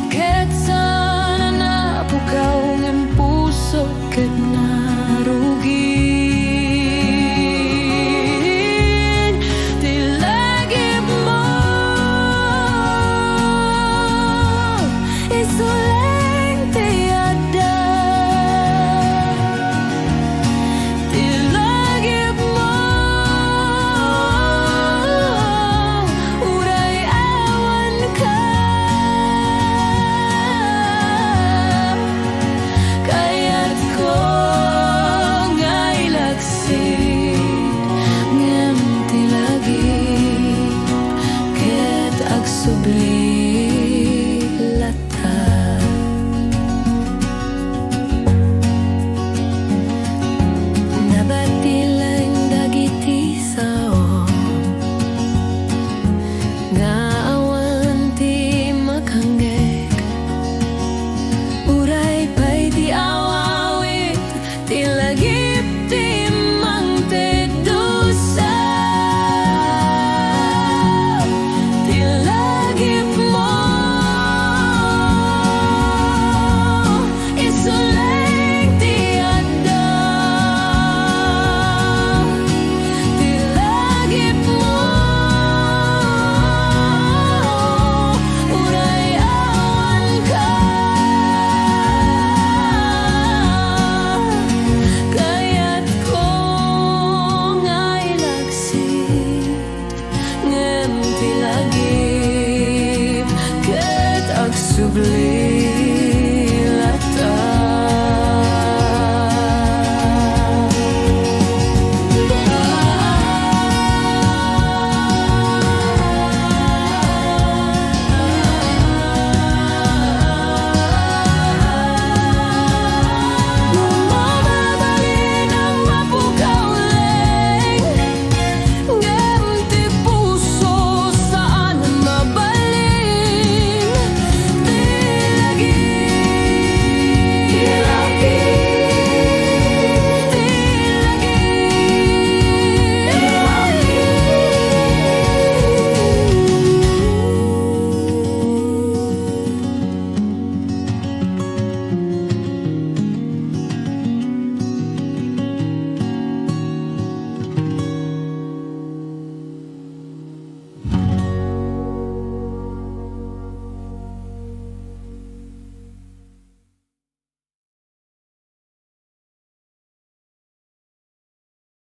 ket sana napukaw ng puso ket narugin. Tilagip mo isuleng tiada. Tilagip mo uray awan ka. Kaya't ko ngay laksid ngem tilagip ket agsubli latag. Nabatilan dagiti sao nga awan ti makanggek. Uray pa'y di awawit tilagip ti mangtedusa. Tilagip mo isuleng tiada. Tilagip mo uray awan ka. Kaya't ko ngay laksid ngem tilagip ket agsubli